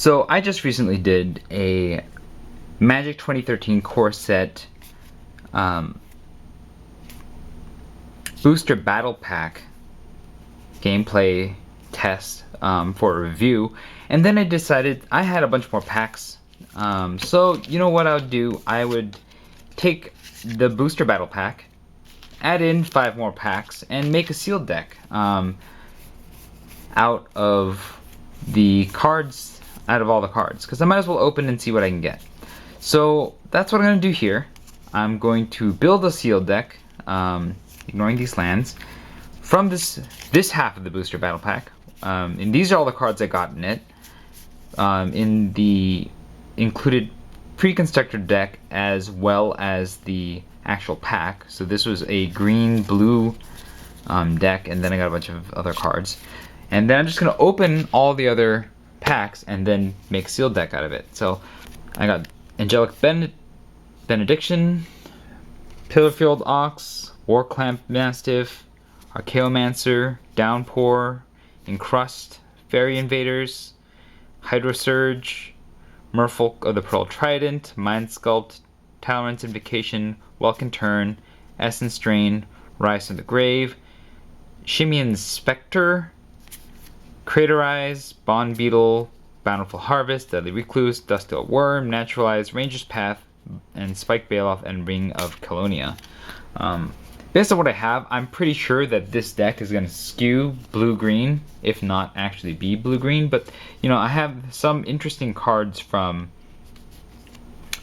So I just recently did a Magic 2013 core set booster battle pack gameplay test for a review, and then I decided I had a bunch more packs. So you know what I would do? I would take the booster battle pack, add in 5 more packs, and make a sealed deck out of all the cards, because I might as well open and see what I can get. So that's what I'm going to do here. I'm going to build a sealed deck, ignoring these lands, from this half of the booster battle pack. And these are all the cards I got in it, in the included pre-constructed deck as well as the actual pack. So this was a green-blue deck, and then I got a bunch of other cards. And then I'm just going to open all the other packs and then make a sealed deck out of it. So I got Angelic Benediction, Pillarfield Ox, Warclamp Mastiff, Archaeomancer, Downpour, Encrust, Fairy Invaders, Hydrosurge, Merfolk of the Pearl Trident, Mind Sculpt, Talon's Invocation, Welkin Turn, Essence Drain, Rise from the Grave, Shimeon Spectre, Craterize, Bond Beetle, Bountiful Harvest, Deadly Recluse, Dusteel Worm, Naturalize, Ranger's Path, and Spike Bailoff, and Ring of Colonia. Based on what I have, I'm pretty sure that this deck is going to skew blue-green, if not actually be blue-green, but you know, I have some interesting cards from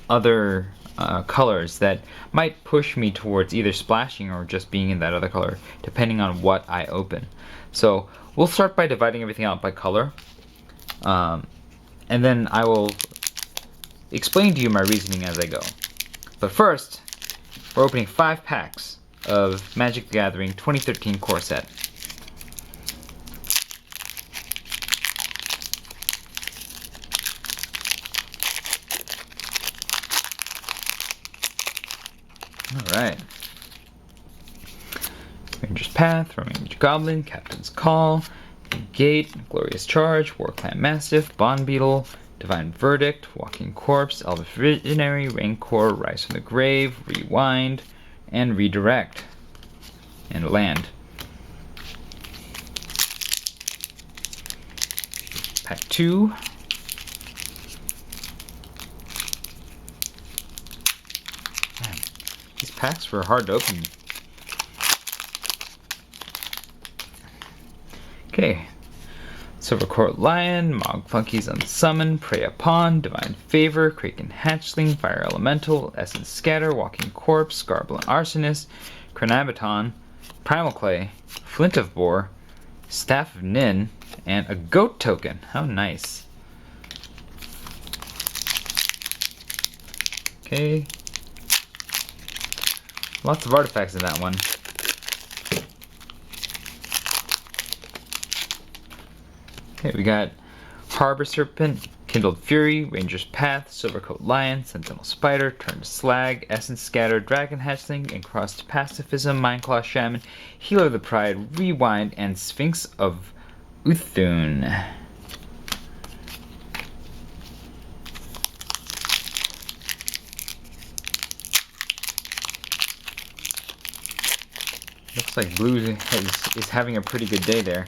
other colors that might push me towards either splashing or just being in that other color, depending on what I open. So we'll start by dividing everything out by color, and then I will explain to you my reasoning as I go. But first, we're opening 5 packs of Magic the Gathering 2013 core set. Alright. Ranger's Path, Roaming Goblin, Captain's Call, Gate, Glorious Charge, Warclamp Mastiff, Bond Beetle, Divine Verdict, Walking Corpse, Elvish Visionary, Rancor, Rise from the Grave, Rewind, and Redirect, and land. Pack 2. Man, these packs were hard to open. Okay. Silvercourt Lion, Mog Flunkies Unsummon, Prey Upon, Divine Favor, Kraken Hatchling, Fire Elemental, Essence Scatter, Walking Corpse, Garblin Arsonist, Chronabaton, Primal Clay, Flint of Boar, Staff of Nin, and a Goat token. How nice. Okay. Lots of artifacts in that one. Okay, we got Harbor Serpent, Kindled Fury, Ranger's Path, Silvercoat Lion, Sentinel Spider, Turn to Slag, Essence Scatter, Dragon Hatchling, Encrust Pacifism, Mindclaw Shaman, Healer of the Pride, Rewind, and Sphinx of Uthun. Looks like blue is having a pretty good day there.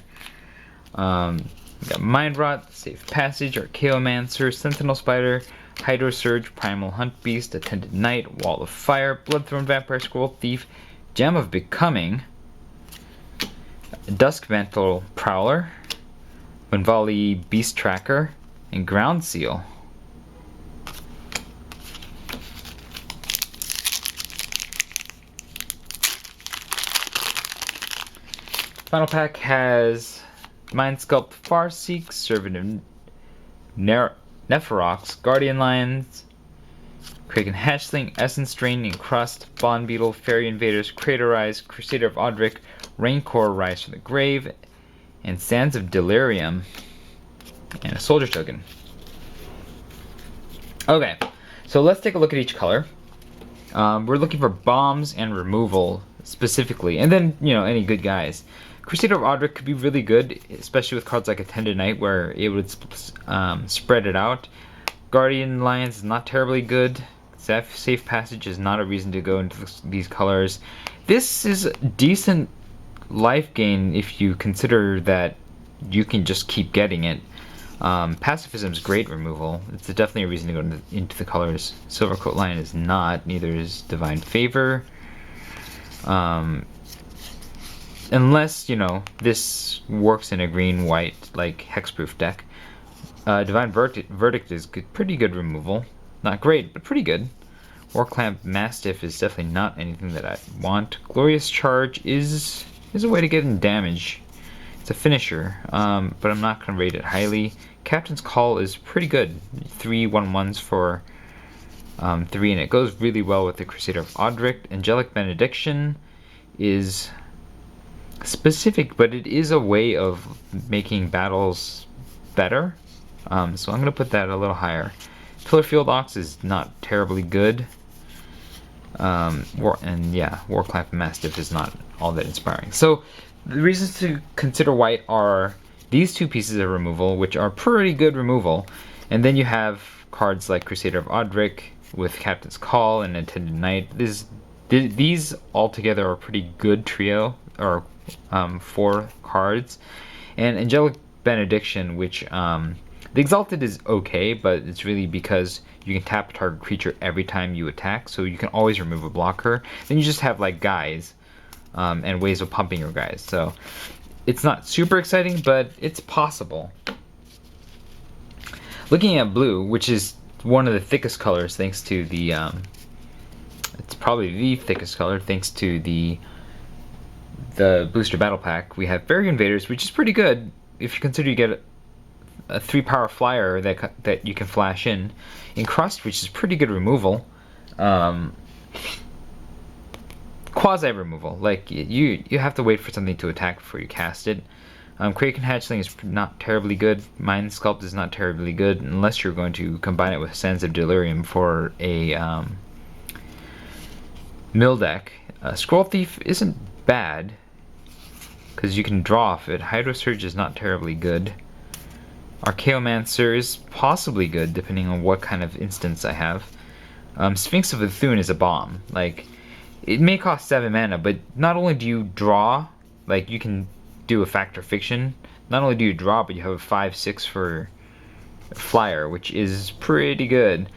We got Mind Rot, Safe Passage, Archaeomancer, Sentinel Spider, Hydrosurge, Primal Hunt Beast, Attendant Knight, Wall of Fire, Bloodthorn Vampire Scroll Thief, Gem of Becoming, Duskmantle Prowler, Winvali Beast Tracker, and Ground Seal. Final pack has Mind Sculpt Farseek, Servant of Neferox, Guardian Lions, Kraken Hatchling, Essence Drain, Encrust, Bond Beetle, Fairy Invaders, Craterize, Crusader of Odric, Rancor, Rise from the Grave, and Sands of Delirium, and a Soldier token. Okay, so let's take a look at each color. We're looking for bombs and removal specifically, and then, you know, any good guys. Crusader of Odric could be really good, especially with cards like Attended Knight, where it would spread it out. Guardian Alliance is not terribly good. Safe Passage is not a reason to go into these colors. This is decent life gain if you consider that you can just keep getting it. Pacifism is great removal. It's definitely a reason to go into the colors. Silvercoat Lion is not. Neither is Divine Favor. Unless, you know, this works in a green-white, like, hexproof deck. Divine Verdict is pretty good removal. Not great, but pretty good. Warclamp Mastiff is definitely not anything that I want. Glorious Charge is a way to get in damage. It's a finisher, but I'm not going to rate it highly. Captain's Call is pretty good. 3 1/1s for 3, and it goes really well with the Crusader of Odric. Angelic Benediction is specific, but it is a way of making battles better. So I'm going to put that a little higher. Pillarfield Ox is not terribly good. Warclamp Mastiff is not all that inspiring. So the reasons to consider white are these two pieces of removal, which are pretty good removal, and then you have cards like Crusader of Odric with Captain's Call and Attended Knight. These altogether are a pretty good trio, or 4 cards. And Angelic Benediction, which the Exalted is okay, but it's really because you can tap a target creature every time you attack, so you can always remove a blocker. Then you just have like guys and ways of pumping your guys. So it's not super exciting, but it's possible. Looking at blue, which is one of the thickest colors thanks to the it's probably the thickest color thanks to the booster battle pack, we have Fairy Invaders, which is pretty good if you consider you get a 3-power flyer that you can flash in. Encrust, which is pretty good removal. Quasi removal, like you have to wait for something to attack before you cast it. Kraken Hatchling is not terribly good. Mind Sculpt is not terribly good unless you're going to combine it with Sands of Delirium for a mill deck. Scroll Thief isn't bad because you can draw off it. Hydro Surge is not terribly good. Archaeomancer is possibly good depending on what kind of instance I have. Sphinx of Ithune is a bomb. Like, it may cost 7 mana, but not only do you draw, like you can do a Factor Fiction, not only do you draw, but you have a 5/6 for flyer, which is pretty good.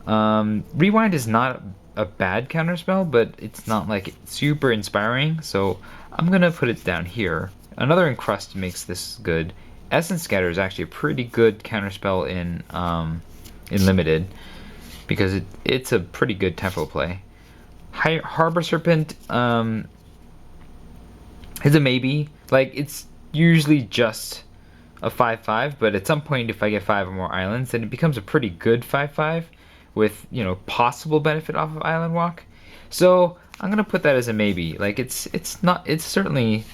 Rewind is not a bad counterspell, but it's not like super inspiring, so I'm gonna put it down here. Another Encrust makes this good. Essence Scatter is actually a pretty good counterspell in Limited because it's a pretty good tempo play. Harbor Serpent is a maybe. Like, it's usually just a 5/5, but at some point if I get 5 or more islands, then it becomes a pretty good 5/5 with, you know, possible benefit off of Island Walk. So I'm gonna put that as a maybe. Like, it's certainly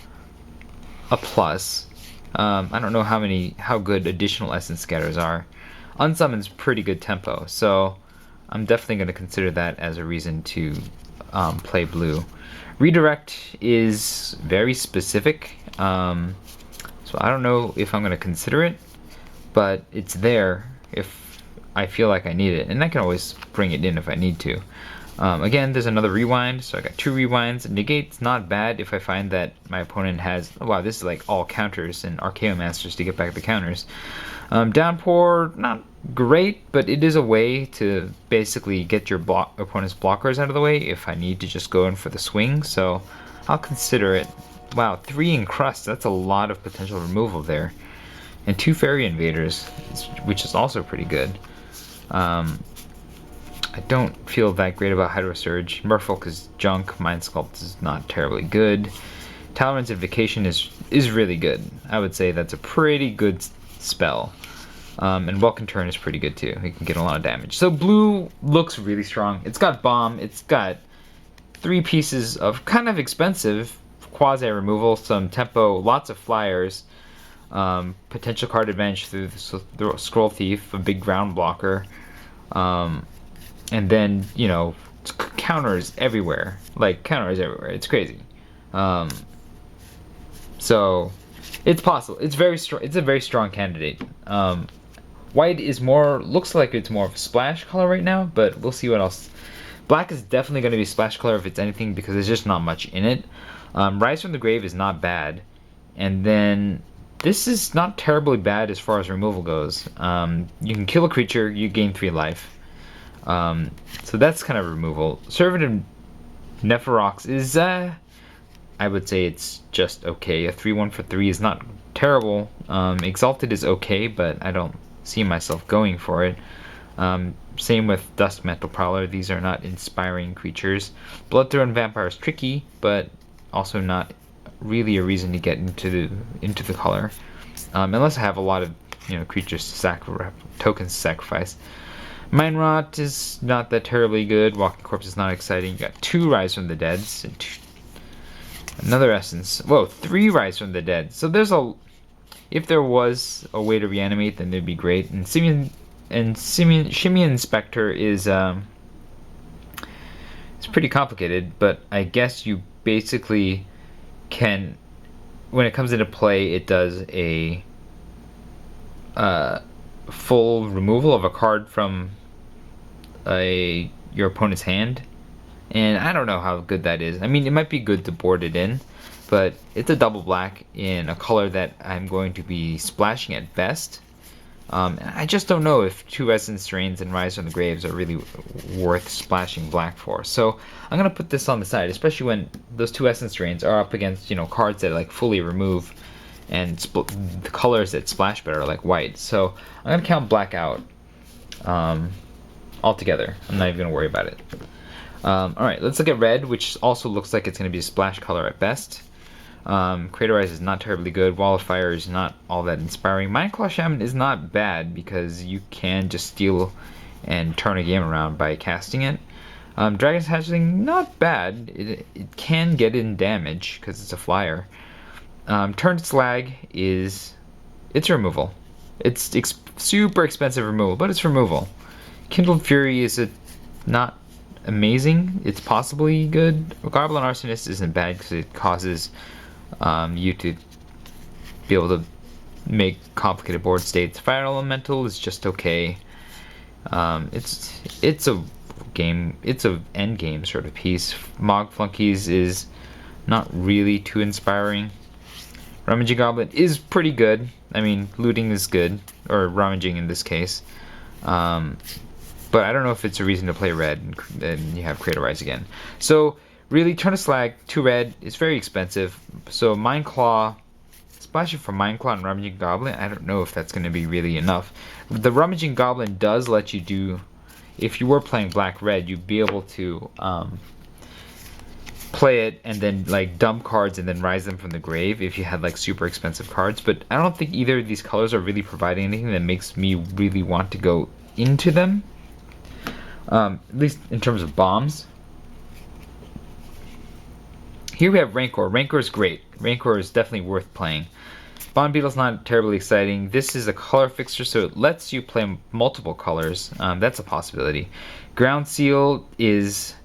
a plus. I don't know how good additional Essence Scatters are. Unsummon's pretty good tempo, so I'm definitely going to consider that as a reason to play blue. Redirect is very specific, so I don't know if I'm going to consider it, but it's there if I feel like I need it, and I can always bring it in if I need to. Again, there's another Rewind, so I got 2 Rewinds. Negate's not bad if I find that my opponent has, oh, wow, this is like all counters and Archaeomasters to get back the counters. Downpour, not great, but it is a way to basically get your opponent's blockers out of the way if I need to just go in for the swing, so I'll consider it. Wow, 3 Encrust, that's a lot of potential removal there. And 2 Fairy Invaders, which is also pretty good. I don't feel that great about Hydro Surge. Merfolk is junk. Mind Sculpt is not terribly good. Talon's Invocation is really good. I would say that's a pretty good spell. And Welcome Turn is pretty good too. It can get a lot of damage. So blue looks really strong. It's got bomb. It's got 3 pieces of kind of expensive quasi removal, some tempo, lots of flyers, potential card advantage through the Scroll Thief, a big ground blocker. And then, you know, counters everywhere. Like, counters everywhere. It's crazy. So it's possible. It's very strong. It's a very strong candidate. White is more, looks like it's more of a splash color right now, but we'll see what else. Black is definitely going to be splash color if it's anything, because there's just not much in it. Rise from the Grave is not bad. And then this is not terribly bad as far as removal goes. You can kill a creature, you gain 3 life. So that's kind of removal. Servant of Nephirox is, I would say it's just okay. A 3/1 for 3 is not terrible. Exalted is okay, but I don't see myself going for it. Same with Dust Mantle Prowler. These are not inspiring creatures. Bloodthrone Vampire is tricky, but also not really a reason to get into the color, unless I have a lot of creatures to tokens to sacrifice. Mind Rot is not that terribly good. Walking Corpse is not exciting. You got 2 Rise from the Dead, and another Essence. Whoa, 3 Rise from the Dead. So there's if there was a way to reanimate, then it'd be great. And Simian Inspector is it's pretty complicated, but I guess you basically can, when it comes into play, it does a full removal of a card from your opponent's hand, and I don't know how good that is. I mean, it might be good to board it in, but it's a double black in a color that I'm going to be splashing at best. And I just don't know if 2 Essence Drains and Rise from the Graves are really worth splashing black for. So I'm going to put this on the side, especially when those 2 Essence Drains are up against, cards that like fully remove, and the colors that splash better are like white. So I'm going to count black out altogether. I'm not even going to worry about it. Alright, let's look at red, which also looks like it's going to be a splash color at best. Craterize is not terribly good. Wall of Fire is not all that inspiring. Mindclaw Shaman is not bad because you can just steal and turn a game around by casting it. Dragon's Hatchling, not bad. It can get in damage because it's a flyer. Turned Slag it's removal. It's super expensive removal, but it's removal. Kindled Fury is not amazing. It's possibly good. Goblin Arsonist isn't bad because it causes you to be able to make complicated board states. Fire Elemental is just okay. It's a end game sort of piece. Mog Flunkies is not really too inspiring. Rummaging Goblin is pretty good. I mean, looting is good, or rummaging in this case. But I don't know if it's a reason to play red and you have Craterize again. So really, Turn to Slag, 2 red, is very expensive. So Mindclaw, splashing for Mindclaw and Rummaging Goblin, I don't know if that's going to be really enough. The Rummaging Goblin does let you do, if you were playing black-red, you'd be able to play it and then like dump cards and then rise them from the grave if you had like super expensive cards. But I don't think either of these colors are really providing anything that makes me really want to go into them. At least in terms of bombs. Here we have Rancor. Rancor is great. Rancor is definitely worth playing. Bond Beetle's not terribly exciting. This is a color fixer, so it lets you play multiple colors. That's a possibility. Ground Seal is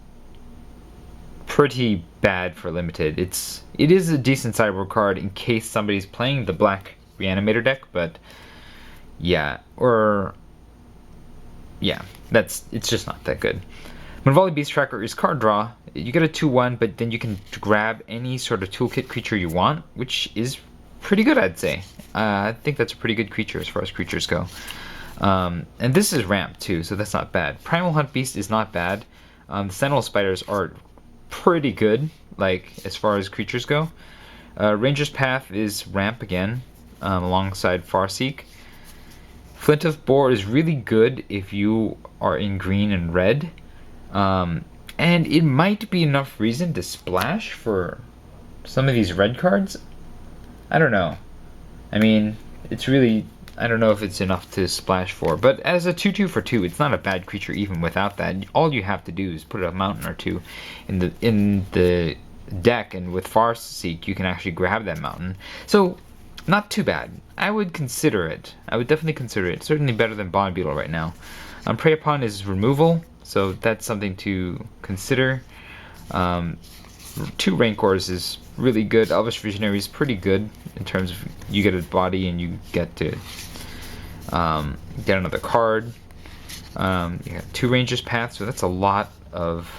pretty bad for limited. It is a decent sideboard card in case somebody's playing the black Reanimator deck, but yeah, it's just not that good. Munvali Beast Tracker is card draw. You get a 2/1, but then you can grab any sort of toolkit creature you want, which is pretty good, I'd say. I think that's a pretty good creature as far as creatures go. And this is ramp too, so that's not bad. Primal Hunt Beast is not bad. The Sentinel Spiders are pretty good, like as far as creatures go. Ranger's Path is ramp again, alongside Farseek. Flint of Boar is really good if you are in green and red. And it might be enough reason to splash for some of these red cards. I don't know. I mean, it's really, I don't know if it's enough to splash for. But as a 2/2 for 2, it's not a bad creature even without that. All you have to do is put a mountain or 2 in the deck, and with Farseek you can actually grab that mountain. So, not too bad. I would consider it. I would definitely consider it. Certainly better than Bond Beetle right now. Prey Upon is removal, so that's something to consider. 2 Rancors is really good. Elvish Visionary is pretty good in terms of you get a body and you get to get another card. You got 2 Ranger's Path, so that's a lot of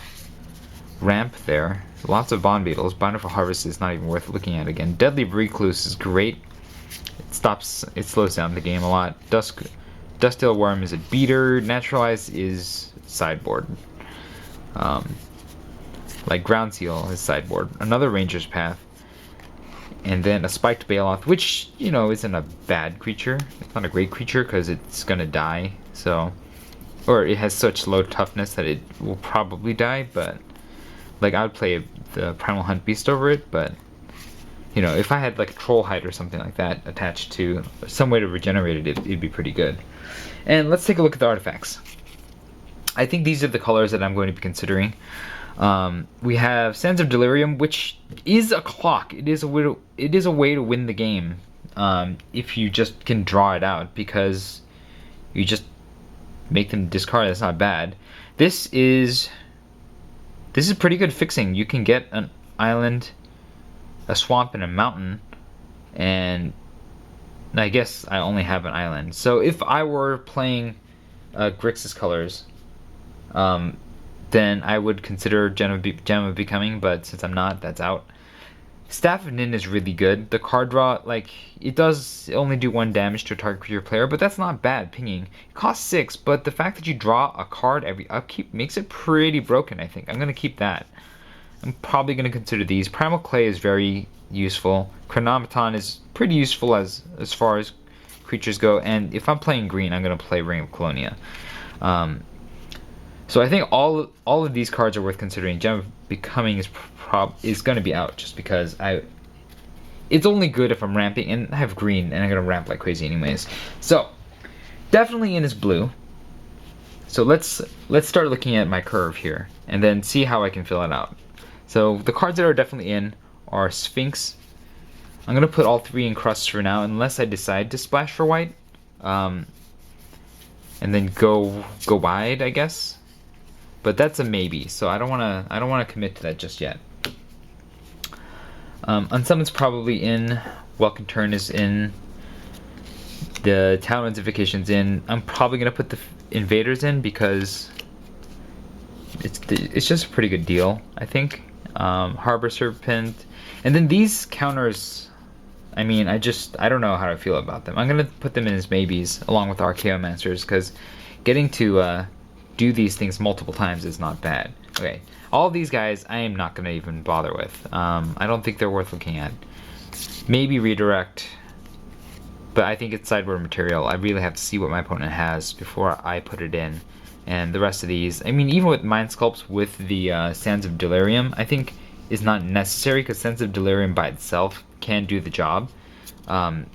ramp there. Lots of Bond Beetles. Bountiful Harvest is not even worth looking at again. Deadly Recluse is great. It slows down the game a lot. Dustdale Worm is a beater. Naturalize is sideboard. Like Ground Seal is sideboard. Another Ranger's Path. And then a Spiked Baloth, which, you know, isn't a bad creature. It's not a great creature because it's gonna die. So, or it has such low toughness that it will probably die, but like I would play the Primal Hunt Beast over it, but you know, if I had like a Troll Hide or something like that attached to some way to regenerate it, it'd be pretty good. And let's take a look at the artifacts. I think these are the colors that I'm going to be considering. We have Sands of Delirium, which is a clock. It is a way to win the game if you just can draw it out, because you just make them discard. That's not bad. This is pretty good fixing. You can get an island, a swamp, and a mountain, and I guess I only have an island. So if I were playing Grixis colors, then I would consider Gem of Becoming, but since I'm not, that's out. Staff of Nin is really good. The card draw, like, it does only do 1 damage to a target creature player, but that's not bad pinging. It costs 6, but the fact that you draw a card every upkeep makes it pretty broken, I think. I'm going to keep that. I'm probably going to consider these. Primal Clay is very useful. Chronometon is pretty useful as far as creatures go, and if I'm playing green, I'm going to play Ring of Colonia. So I think all of these cards are worth considering. Gem of Becoming is going to be out just because it's only good if I'm ramping, and I have green and I'm going to ramp like crazy anyways. So definitely in is blue. So let's start looking at my curve here and then see how I can fill it out. So the cards that are definitely in are Sphinx. I'm going to put all 3 in crusts for now unless I decide to splash for white. And then go wide, I guess. But that's a maybe, so I don't wanna commit to that just yet. Unsummoned's probably in. Welcome Turn is in. The Town Intensification's in. I'm probably gonna put the Invaders in because it's just a pretty good deal, I think. Harbor Serpent, and then these counters. I mean, I don't know how to feel about them. I'm gonna put them in as maybes along with Archaeomancers because getting to do these things multiple times is not bad. Okay, all these guys I am not gonna even bother with. I don't think they're worth looking at. Maybe Redirect, but I think it's sideboard material. I really have to see what my opponent has before I put it in. And the rest of these, I mean, even with Mind Sculpts with the Sands of Delirium, I think is not necessary because Sands of Delirium by itself can do the job. And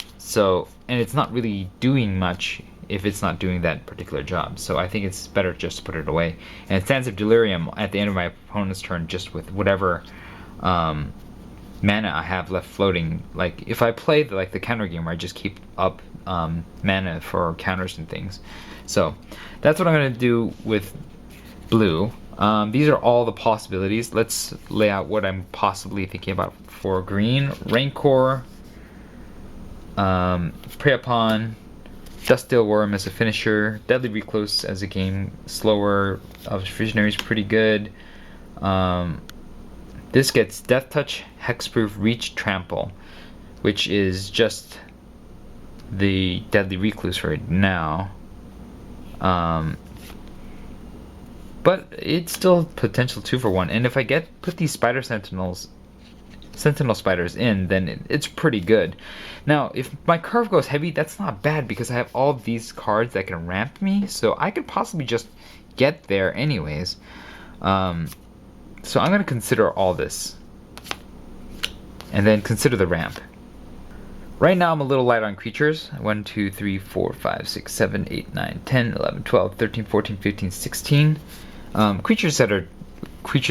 it's not really doing much if it's not doing that particular job. So I think it's better just to put it away. And Sands of Delirium at the end of my opponent's turn, just with whatever mana I have left floating. Like if I play the counter game where I just keep up mana for counters and things. So that's what I'm going to do with blue. These are all the possibilities. Let's lay out what I'm possibly thinking about for green. Rancor, Prey Upon, Dustdale Worm as a finisher, Deadly Recluse as a game slower, Visionary is pretty good. This gets Death Touch, Hexproof, Reach, Trample, which is just the Deadly Recluse right now. But it's still potential 2-for-1, and if I put these Sentinel Spiders in, then it's pretty good. Now, if my curve goes heavy, that's not bad because I have all these cards that can ramp me, so I could possibly just get there anyways. So I'm going to consider all this, and then consider the ramp. Right now I'm a little light on creatures. 1, 2, 3, 4, 5, 6, 7, 8, 9, 10, 11, 12, 13, 14, 15, 16. Creatures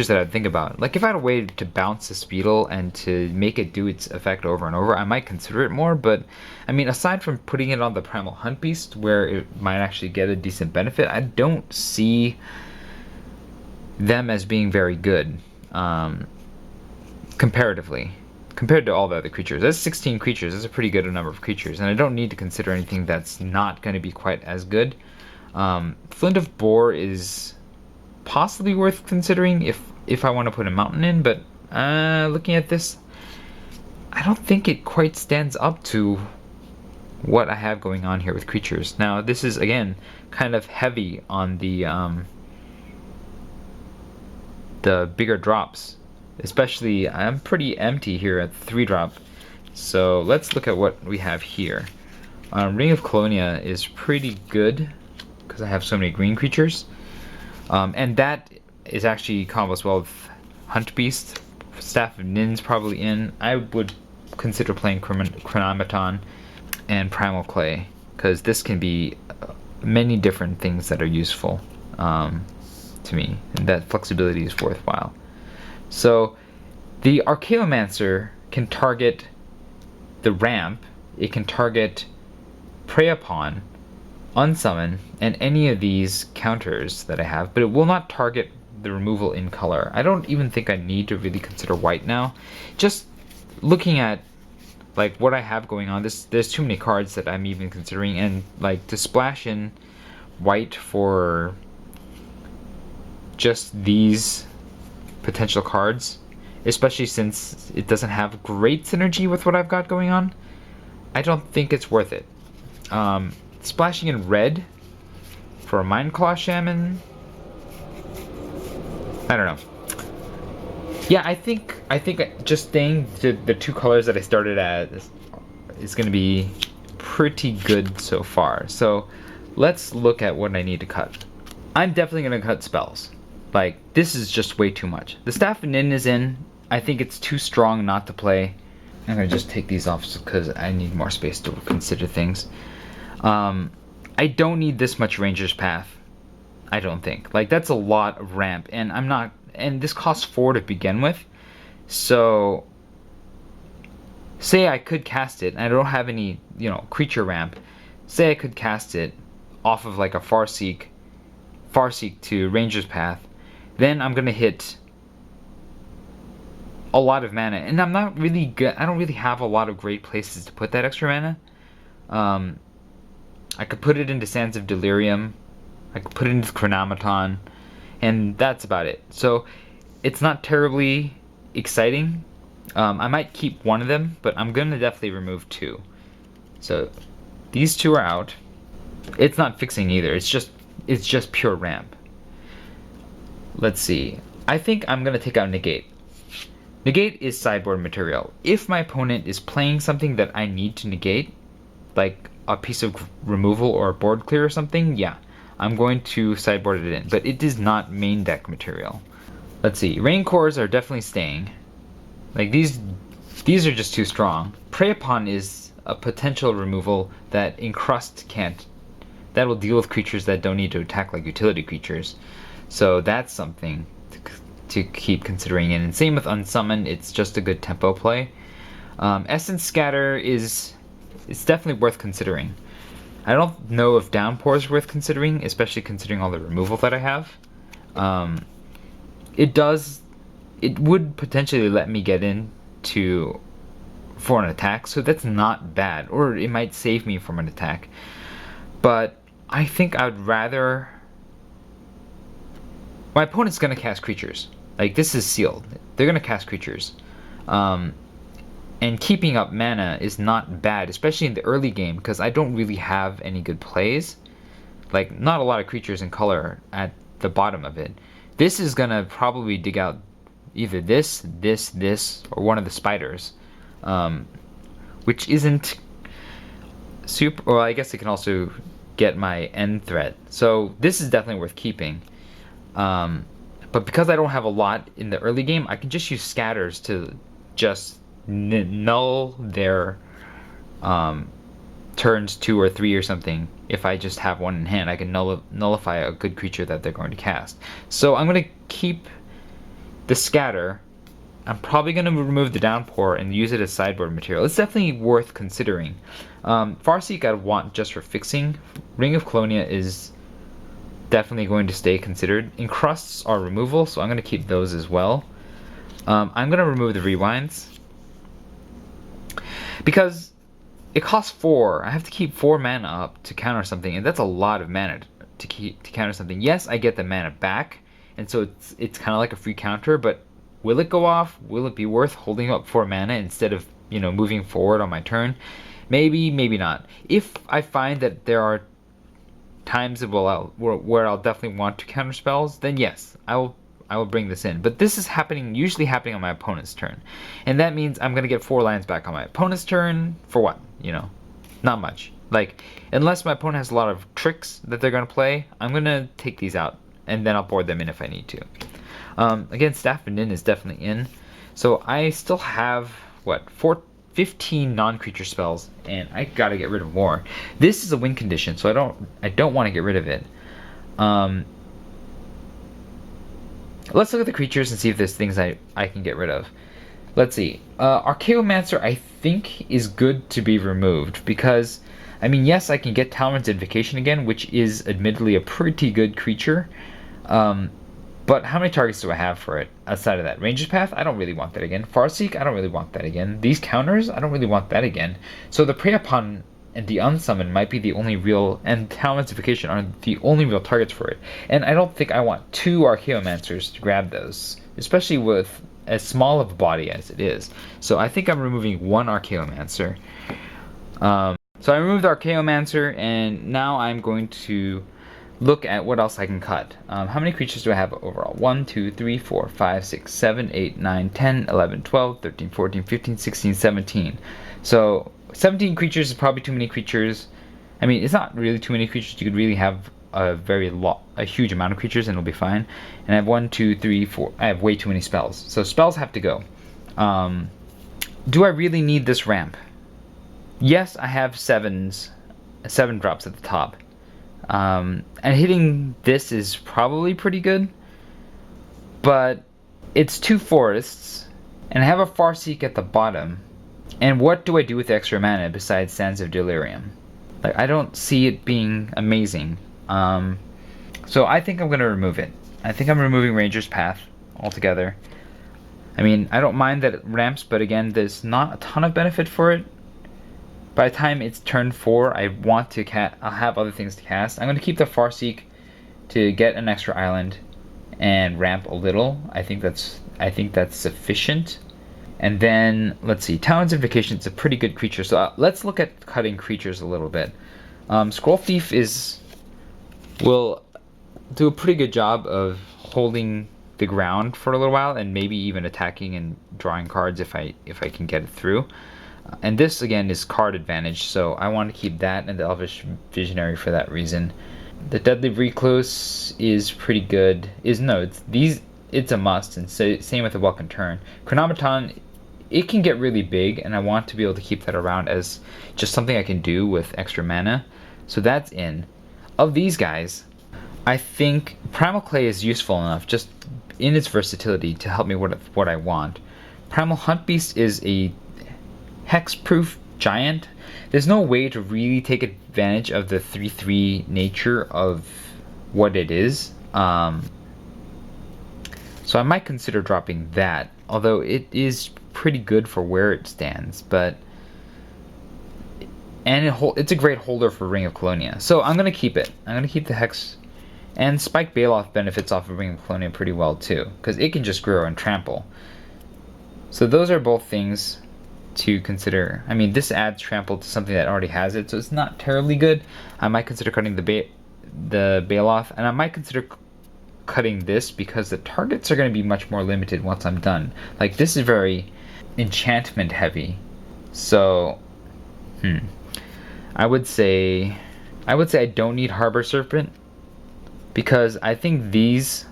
that I'd think about. Like if I had a way to bounce this beetle and to make it do its effect over and over, I might consider it more, but I mean, aside from putting it on the Primal Hunt Beast where it might actually get a decent benefit, I don't see them as being very good comparatively. compared to all the other creatures. That's 16 creatures. That's a pretty good number of creatures, and I don't need to consider anything that's not going to be quite as good. Flint of Boar is possibly worth considering if I want to put a mountain in, but looking at this, I don't think it quite stands up to what I have going on here with creatures. Now, this is, again, kind of heavy on the bigger drops. Especially, I'm pretty empty here at 3-drop. So let's look at what we have here. Ring of Colonia is pretty good because I have so many green creatures. And that is actually combos well with Hunt Beast. Staff of Nin's probably in. I would consider playing Chronomaton and Primal Clay, because this can be many different things that are useful to me, and that flexibility is worthwhile. So the Archaeomancer can target the ramp, it can target Prey Upon, Unsummon, and any of these counters that I have, but it will not target the removal in color. I don't even think I need to really consider white now. Just looking at like what I have going on, there's too many cards that I'm even considering, and like to splash in white for just these potential cards, especially since it doesn't have great synergy with what I've got going on, I don't think it's worth it. Splashing in red for a Mindclaw Shaman, I don't know. Yeah, I think just staying to the 2 colors that I started at is going to be pretty good so far. So let's look at what I need to cut. I'm definitely going to cut spells. Like, this is just way too much. The Staff of Nin is in. I think it's too strong not to play. I'm going to just take these off because I need more space to consider things. I don't need this much Ranger's Path. I don't think. Like, that's a lot of ramp, and I'm not... And this costs 4 to begin with. So, say I could cast it, and I don't have any, creature ramp. Say I could cast it off of like a Farseek to Ranger's Path. Then I'm gonna hit a lot of mana, and I'm not really good. I don't really have a lot of great places to put that extra mana. I could put it into Sands of Delirium. I could put it into Chronomaton, and that's about it. So it's not terribly exciting. I might keep one of them, but I'm gonna definitely remove 2. So these 2 are out. It's not fixing either. It's just pure ramp. Let's see. I think I'm gonna take out Negate. Negate is sideboard material. If my opponent is playing something that I need to negate, like a piece of removal or a board clear or something, yeah, I'm going to sideboard it in. But it is not main deck material. Let's see. Raincores are definitely staying. Like these are just too strong. Prey Upon is a potential removal that Encrust can't. That will deal with creatures that don't need to attack like utility creatures. So that's something to keep considering. And same with Unsummon, it's just a good tempo play. Essence Scatter it's definitely worth considering. I don't know if Downpour is worth considering, especially considering all the removal that I have. It would potentially let me get in for an attack, so that's not bad. Or it might save me from an attack. But I think I would rather... My opponent's going to cast creatures. Like, this is sealed. They're going to cast creatures. And keeping up mana is not bad, especially in the early game, because I don't really have any good plays. Like, not a lot of creatures in color at the bottom of it. This is going to probably dig out either this, or one of the spiders. Which isn't super... Well, I guess it can also get my end threat. So this is definitely worth keeping. But because I don't have a lot in the early game, I can just use scatters to just null their turns 2 or 3 or something. If I just have one in hand, I can nullify a good creature that they're going to cast. So I'm going to keep the scatter. I'm probably going to remove the Downpour and use it as sideboard material. It's definitely worth considering. Farseek I want just for fixing. Ring of Colonia is definitely going to stay considered. Encrusts are removal, so I'm going to keep those as well. I'm going to remove the Rewinds. Because it costs 4. I have to keep 4 mana up to counter something, and that's a lot of mana to counter something. Yes, I get the mana back, and so it's kind of like a free counter, but will it go off? Will it be worth holding up 4 mana instead of, moving forward on my turn? Maybe, maybe not. If I find that there are times where I'll definitely want to counter spells, then yes, I will bring this in. But this is usually happening on my opponent's turn, and that means I'm gonna get 4 lands back on my opponent's turn for what? Not much. Like, unless my opponent has a lot of tricks that they're gonna play, I'm gonna take these out, and then I'll board them in if I need to. Again, Staff of Nin is definitely in, so I still have what 15 non-creature spells, and I gotta get rid of more. This is a win condition, so I don't want to get rid of it. Let's look at the creatures and see if there's things I can get rid of. Let's see. Archaeomancer, I think, is good to be removed because, I mean, yes, I can get Talon's Invocation again, which is admittedly a pretty good creature. But how many targets do I have for it outside of that? Ranger's Path? I don't really want that again. Farseek? I don't really want that again. These counters? I don't really want that again. So the Prey Upon and the Unsummon might be the only real, and Talon's Invocation are the only real targets for it. And I don't think I want 2 Archaeomancers to grab those, especially with as small of a body as it is. So I think I'm removing 1 Archaeomancer. So I removed Archaeomancer, and now I'm going to look at what else I can cut. How many creatures do I have overall? 1, 2, 3, 4, 5, 6, 7, 8, 9, 10, 11, 12, 13, 14, 15, 16, 17. So 17 creatures is probably too many creatures. I mean, it's not really too many creatures. You could really have a huge amount of creatures and it'll be fine. And I have 1, 2, 3, 4. I have way too many spells. So spells have to go. Do I really need this ramp? Yes, I have 7 drops at the top. And hitting this is probably pretty good, but it's 2 forests, and I have a Farseek at the bottom. And what do I do with the extra mana besides Sands of Delirium? Like, I don't see it being amazing. So I think I'm gonna remove it. I think I'm removing Ranger's Path altogether. I mean, I don't mind that it ramps, but again, there's not a ton of benefit for it. By the time it's turn 4, I want to I'll have other things to cast. I'm going to keep the Farseek to get an extra island and ramp a little. I think that's sufficient. And then let's see, Talon's Invocation is a pretty good creature. So let's look at cutting creatures a little bit. Scroll Thief will do a pretty good job of holding the ground for a little while, and maybe even attacking and drawing cards if I can get it through. And this again is card advantage, so I want to keep that and the Elvish Visionary for that reason. The Deadly Recluse is pretty good. It's a must, and same with the Welcome Turn. Chronometon, it can get really big, and I want to be able to keep that around as just something I can do with extra mana. So that's in. Of these guys, I think Primal Clay is useful enough, just in its versatility, to help me what I want. Primal Huntbeast is a hexproof giant. There's no way to really take advantage of the 3/3 nature of what it is. So I might consider dropping that, although it is pretty good for where it stands. It's a great holder for Ring of Colonia. So I'm gonna keep it. I'm gonna keep the hex. And Spike Baloth benefits off of Ring of Colonia pretty well too, because it can just grow and trample. So those are both things to consider. I mean, this adds trample to something that already has it, so it's not terribly good. I might consider cutting the Baloth, and I might consider cutting this because the targets are going to be much more limited once I'm done. Like, this is very enchantment heavy, so I would say I don't need Harbor Serpent, because I think these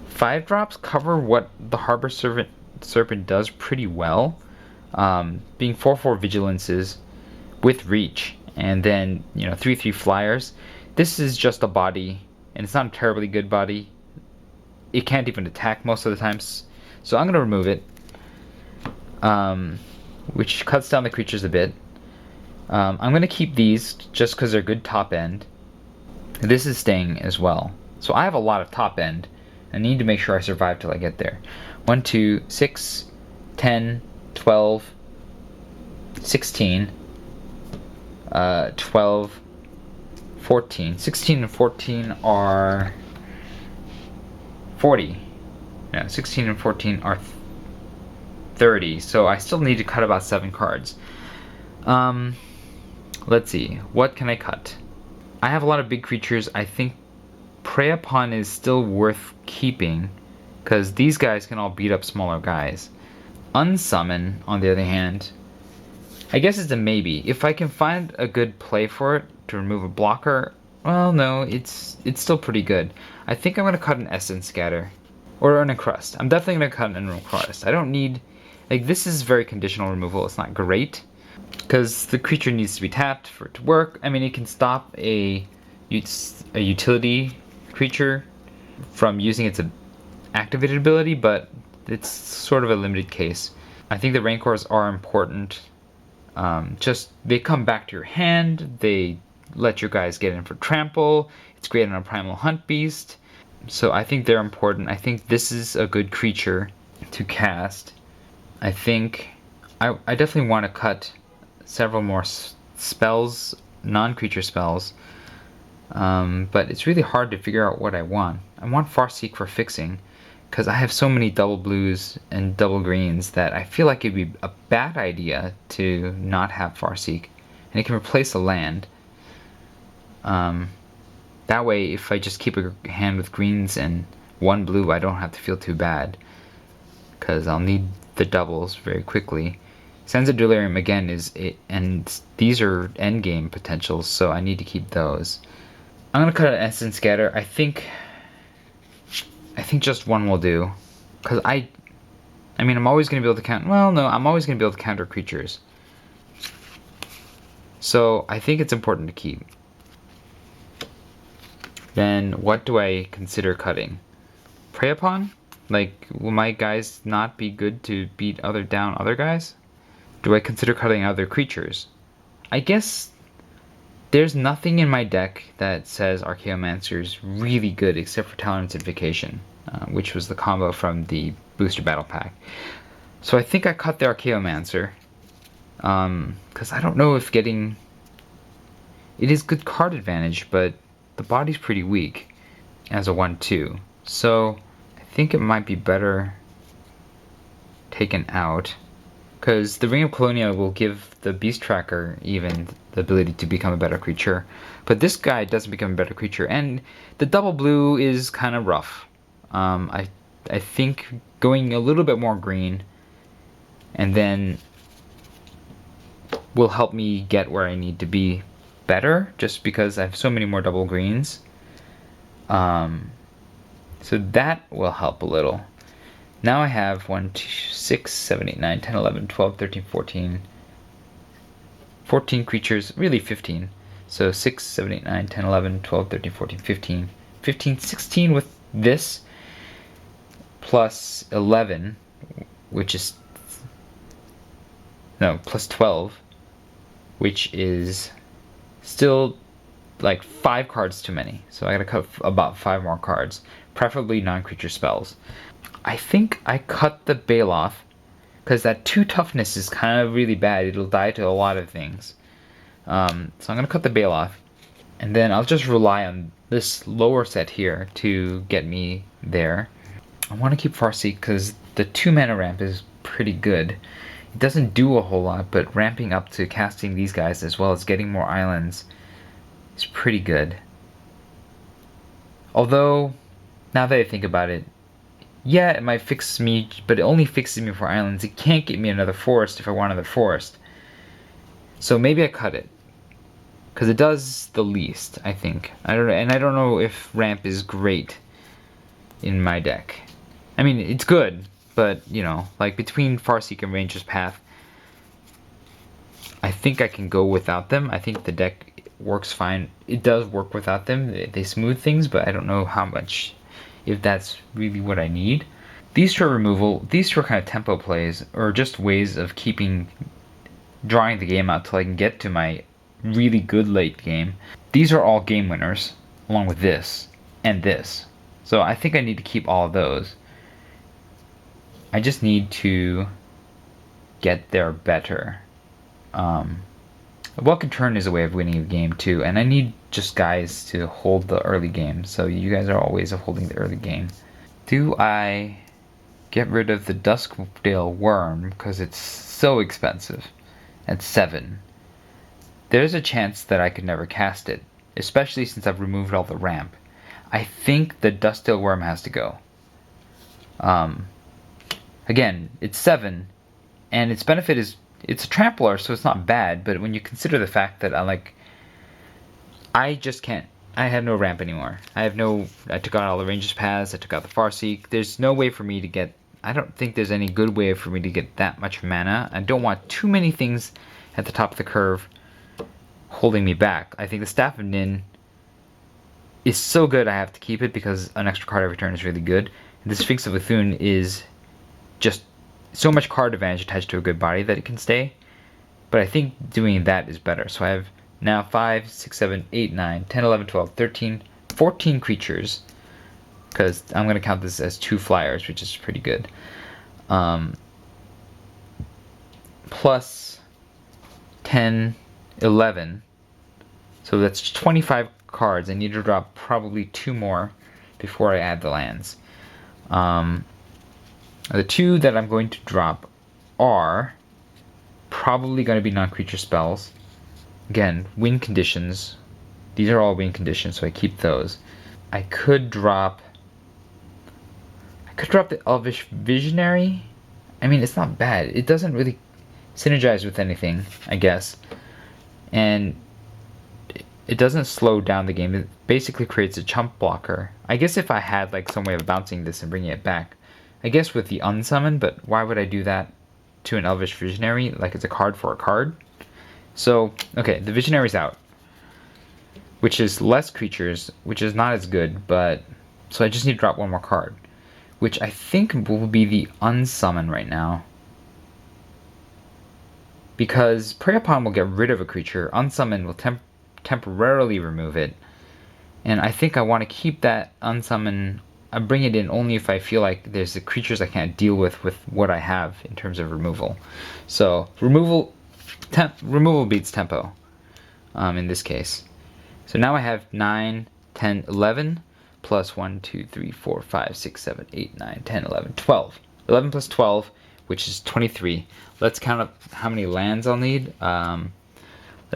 5 drops cover what the Harbor Serpent does pretty well. Being 4/4 vigilances with reach, and then 3/3 flyers. This is just a body, and it's not a terribly good body. It can't even attack most of the times, so I'm gonna remove it, which cuts down the creatures a bit. I'm gonna keep these just because they're good top end. This is staying as well, so I have a lot of top end. I need to make sure I survive till I get there. 1, 2, 6, 10, 12, 16, 12, 14. 16 and 14 are 40. No, 16 and 14 are 30, so I still need to cut about 7 cards. Let's see, what can I cut? I have a lot of big creatures. I think Prey Upon is still worth keeping, because these guys can all beat up smaller guys. Unsummon, on the other hand, I guess it's a maybe. If I can find a good play for it to remove a blocker, well, no, it's still pretty good. I think I'm going to cut an Essence Scatter. Or an Encrust. I'm definitely going to cut an Encrust. I don't need... Like, this is very conditional removal. It's not great, because the creature needs to be tapped for it to work. I mean, it can stop a utility creature from using its activated ability, but it's sort of a limited case. I think the Rancors are important. Just, they come back to your hand, they let your guys get in for trample, it's great on a Primal Hunt Beast, so I think they're important. I think this is a good creature to cast. I think I definitely want to cut several more spells, non-creature spells, but it's really hard to figure out what I want. I want Farseek for fixing, because I have so many double blues and double greens that I feel like it'd be a bad idea to not have Farseek. And it can replace a land. That way, if I just keep a hand with greens and 1 blue, I don't have to feel too bad, because I'll need the doubles very quickly. Sands of Delirium again is it, and these are endgame potentials, so I need to keep those. I'm gonna cut an Essence Scatter. I think just 1 will do, because I mean, I'm always gonna be able to count. Well, no, I'm always gonna be able to counter creatures. So I think it's important to keep. Then what do I consider cutting? Prey Upon? Like, will my guys not be good to beat down other guys? Do I consider cutting other creatures? I guess there's nothing in my deck that says Archaeomancer is really good except for Talon's Invocation, which was the combo from the Booster Battle Pack. So I think I cut the Archaeomancer, because I don't know if getting... It is good card advantage, but the body's pretty weak as a 1/2. So I think it might be better taken out, because the Ring of Colonia will give the Beast Tracker even the ability to become a better creature, but this guy doesn't become a better creature, and the double blue is kind of rough. I think going a little bit more green and then will help me get where I need to be better, just because I have so many more double greens. So that will help a little. Now I have 1, 2, 6, 7, 8, 9, 10, 11, 12, 13, 14. 14 creatures, really 15. So 6, 7, 8, 9, 10, 11, 12, 13, 14, 15. 15, 16 with this, plus 11, which is... No, plus 12, which is still like 5 cards too many. So I gotta cut about 5 more cards, preferably non-creature spells. I think I cut the Baloth, because that 2 toughness is kind of really bad. It'll die to a lot of things. So I'm gonna cut the Baloth, and then I'll just rely on this lower set here to get me there. I want to keep Farseek because the 2 mana ramp is pretty good. It doesn't do a whole lot, but ramping up to casting these guys as well as getting more islands is pretty good. Although, now that I think about it, yeah, it might fix me, but it only fixes me for islands. It can't get me another forest if I want another forest. So maybe I cut it, because it does the least, I think. I don't know, and I don't know if ramp is great in my deck. I mean, it's good, but, you know, like between Farseek and Ranger's Path, I think I can go without them. I think the deck works fine. It does work without them. They smooth things, but I don't know how much, if that's really what I need. These two are removal. These two are kind of tempo plays, or just ways of drawing the game out till I can get to my really good late game. These are all game winners, along with this and this. So I think I need to keep all of those. I just need to get there better. A Welcome turn is a way of winning a game too, and I need just guys to hold the early game, so you guys are all ways of holding the early game. Do I get rid of the Duskdale Worm because it's so expensive at 7? There's a chance that I could never cast it, especially since I've removed all the ramp. I think the Duskdale Worm has to go. Again, it's 7, and its benefit is it's a trampler, so it's not bad, but when you consider the fact that I just can't, I have no ramp anymore. I took out all the Ranger's Paths, I took out the Farseek. There's no way for me to get, I don't think there's any good way for me to get that much mana. I don't want too many things at the top of the curve holding me back. I think the Staff of Nin is so good I have to keep it because an extra card every turn is really good. And the Sphinx of Ithun is just so much card advantage attached to a good body that it can stay. But I think doing that is better. So I have now 5, 6, 7, 8, 9, 10, 11, 12, 13, 14 creatures. Because I'm going to count this as 2 flyers, which is pretty good. Plus 10, 11. So that's 25 cards. I need to drop probably 2 more before I add the lands. The 2 that I'm going to drop are probably going to be non-creature spells. Again, win conditions. These are all win conditions, so I keep those. I could drop the Elvish Visionary. I mean, it's not bad. It doesn't really synergize with anything, I guess. And it doesn't slow down the game. It basically creates a chump blocker. I guess if I had like some way of bouncing this and bringing it back, I guess with the unsummon, but why would I do that to an Elvish Visionary? Like it's a card for a card. So, okay, the Visionary's out. Which is less creatures, which is not as good, but... So I just need to drop 1 more card. Which I think will be the unsummon right now. Because Prey Upon will get rid of a creature, unsummon will temporarily remove it. And I think I want to keep that unsummon... I bring it in only if I feel like there's the creatures I can't deal with what I have in terms of removal. So removal beats tempo in this case. So now I have 9, 10, 11 plus 1, 2, 3, 4, 5, 6, 7, 8, 9, 10, 11, 12. 11 plus 12, which is 23. Let's count up how many lands I'll need. Let's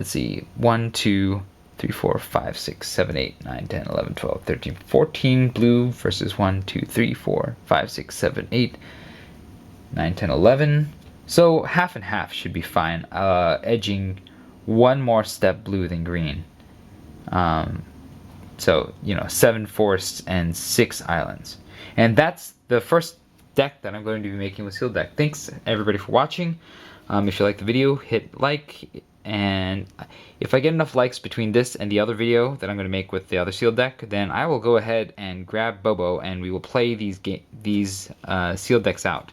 see. 1, 2, 3, 4, 5, 6, 7, 8, 9, 10, 11, 12, 13, 14 blue versus 1, 2, 3, 4, 5, 6, 7, 8, 9, 10, 11. So half and half should be fine. Edging 1 more step blue than green. So, 7 forests and 6 islands. And that's the first deck that I'm going to be making with Sealed Deck. Thanks everybody for watching. If you like the video, hit like. And if I get enough likes between this and the other video that I'm going to make with the other Sealed Deck, then I will go ahead and grab Bobo and we will play these Sealed Decks out.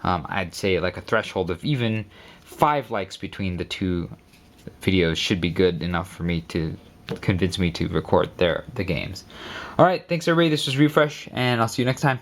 I'd say like a threshold of even 5 likes between the 2 videos should be good enough for me to convince me to record the games. Alright, thanks everybody, this was Refresh, and I'll see you next time.